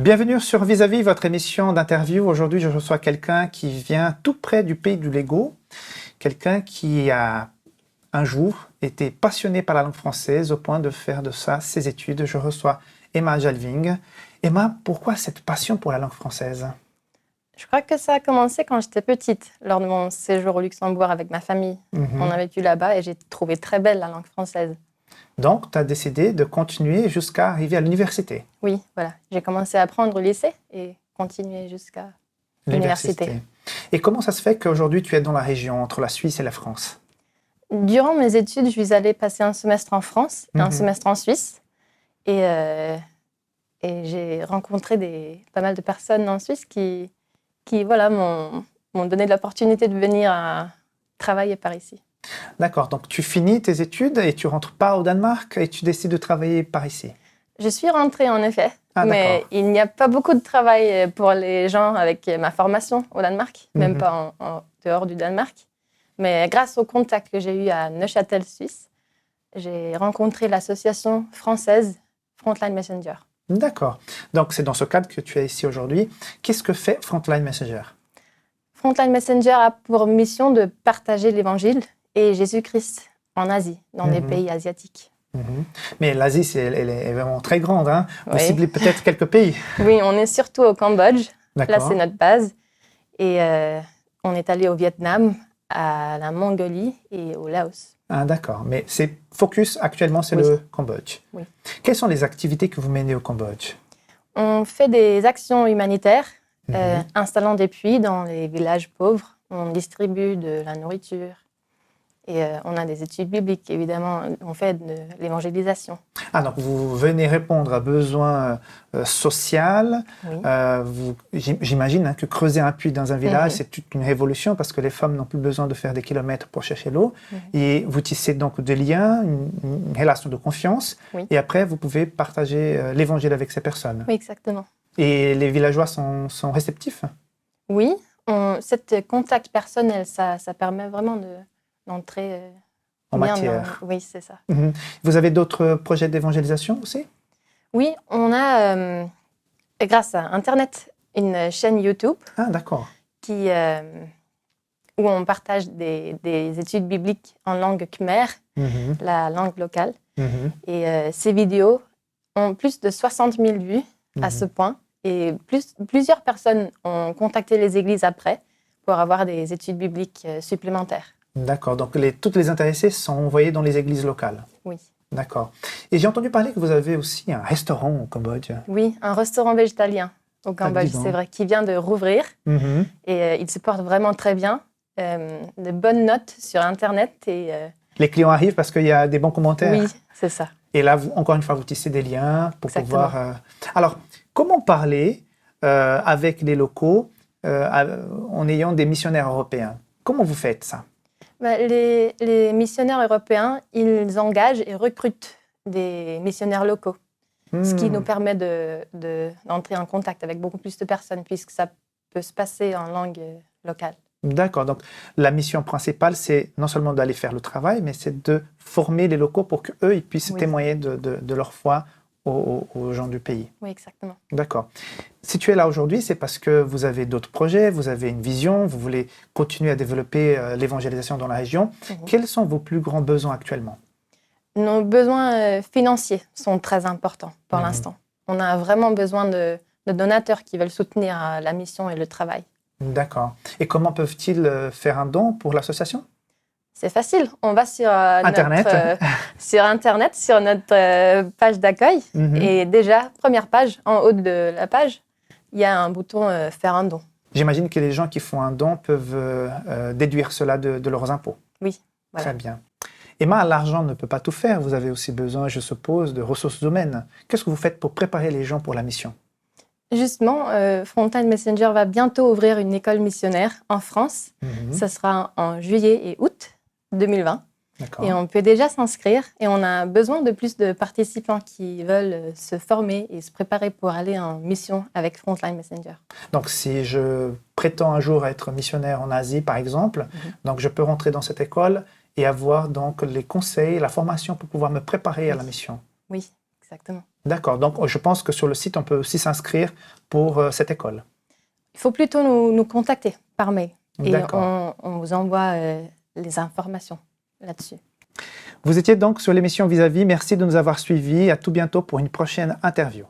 Bienvenue sur Vis-à-vis, votre émission d'interview. Aujourd'hui, je reçois quelqu'un qui vient tout près du pays du Lego, quelqu'un qui a un jour été passionné par la langue française au point de faire de ça ses études. Je reçois Emma Jalving. Emma, pourquoi cette passion pour la langue française? Je crois que ça a commencé quand j'étais petite, lors de mon séjour au Luxembourg avec ma famille. On a vécu là-bas et j'ai trouvé très belle la langue française. Donc, tu as décidé de continuer jusqu'à arriver à l'université. Oui, voilà. J'ai commencé à apprendre au lycée et continuer jusqu'à l'université. Et comment ça se fait qu'aujourd'hui tu es dans la région entre la Suisse et la France? Durant mes études, je suis allée passer un semestre en France et un semestre en Suisse. Et j'ai rencontré pas mal de personnes en Suisse qui voilà, m'ont donné l'opportunité de venir travailler par ici. D'accord, donc tu finis tes études et tu rentres pas au Danemark et tu décides de travailler par ici. Je suis rentrée en effet, mais il n'y a pas beaucoup de travail pour les gens avec ma formation au Danemark, même pas en dehors du Danemark. Mais grâce au contact que j'ai eu à Neuchâtel, Suisse, j'ai rencontré l'association française Frontline Messenger. D'accord, donc c'est dans ce cadre que tu es ici aujourd'hui. Qu'est-ce que fait Frontline Messenger? Frontline Messenger a pour mission de partager l'Évangile et Jésus-Christ en Asie, dans des pays asiatiques. Mais l'Asie, elle est vraiment très grande. Hein? Vous ciblez peut-être quelques pays. Oui, on est surtout au Cambodge. Là, c'est notre base. Et on est allé au Vietnam, à la Mongolie et au Laos. Ah, d'accord. Mais c'est focus actuellement, c'est le Cambodge. Oui. Quelles sont les activités que vous menez au Cambodge? On fait des actions humanitaires, installant des puits dans les villages pauvres. On distribue de la nourriture. Et on a des études bibliques, évidemment, on fait de l'évangélisation. Ah, donc vous venez répondre à besoins sociaux. J'imagine que creuser un puits dans un village, c'est toute une révolution parce que les femmes n'ont plus besoin de faire des kilomètres pour chercher l'eau. Et vous tissez donc des liens, une relation de confiance. Et après, vous pouvez partager l'évangile avec ces personnes. Oui, exactement. Et les villageois sont réceptifs? Oui, cet contact personnel, ça permet vraiment d'entrer en matière. Oui, c'est ça. Vous avez d'autres projets d'évangélisation aussi? Oui, on a, grâce à Internet, une chaîne YouTube. Ah, d'accord. Où on partage des études bibliques en langue khmer, la langue locale. Et ces vidéos ont plus de 60 000 vues à ce point. Et plusieurs personnes ont contacté les églises après pour avoir des études bibliques supplémentaires. D'accord, donc toutes les intéressés sont envoyés dans les églises locales. Oui. D'accord. Et j'ai entendu parler que vous avez aussi un restaurant au Cambodge. Oui, un restaurant végétalien au Cambodge, c'est vrai, qui vient de rouvrir. Et il se porte vraiment très bien. De bonnes notes sur Internet. Et, les clients arrivent parce qu'il y a des bons commentaires. Oui, c'est ça. Et là, encore une fois, vous tissez des liens pour pouvoir... Alors, comment parler avec les locaux en ayant des missionnaires européens? Comment vous faites ça? Les missionnaires européens, ils engagent et recrutent des missionnaires locaux, ce qui nous permet d'entrer en contact avec beaucoup plus de personnes, puisque ça peut se passer en langue locale. D'accord, donc la mission principale, c'est non seulement d'aller faire le travail, mais c'est de former les locaux pour qu'eux, ils puissent témoigner de leur foi aux gens du pays. Oui, exactement. D'accord. Si tu es là aujourd'hui, c'est parce que vous avez d'autres projets, vous avez une vision, vous voulez continuer à développer l'évangélisation dans la région. Quels sont vos plus grands besoins actuellement? Nos besoins financiers sont très importants pour l'instant. On a vraiment besoin de donateurs qui veulent soutenir la mission et le travail. D'accord. Et comment peuvent-ils faire un don pour l'association? C'est facile. On va sur Internet, sur notre page d'accueil. Et déjà, première page, en haut de la page, il y a un bouton « Faire un don ». J'imagine que les gens qui font un don peuvent déduire cela de leurs impôts. Oui. Voilà. Très bien. Emma, l'argent ne peut pas tout faire. Vous avez aussi besoin, je suppose, de ressources humaines. Qu'est-ce que vous faites pour préparer les gens pour la mission? Justement, Frontline Messenger va bientôt ouvrir une école missionnaire en France. Ça sera en juillet et août 2020. Et on peut déjà s'inscrire. Et on a besoin de plus de participants qui veulent se former et se préparer pour aller en mission avec Frontline Messenger. Donc, si je prétends un jour être missionnaire en Asie, par exemple, donc je peux rentrer dans cette école et avoir donc les conseils, la formation pour pouvoir me préparer à la mission. Oui, Exactement. D'accord. Donc, je pense que sur le site, on peut aussi s'inscrire pour cette école. Il faut plutôt nous contacter par mail. Et on vous envoie les informations là-dessus. Vous étiez donc sur l'émission Vis-à-vis. Merci de nous avoir suivis. À tout bientôt pour une prochaine interview.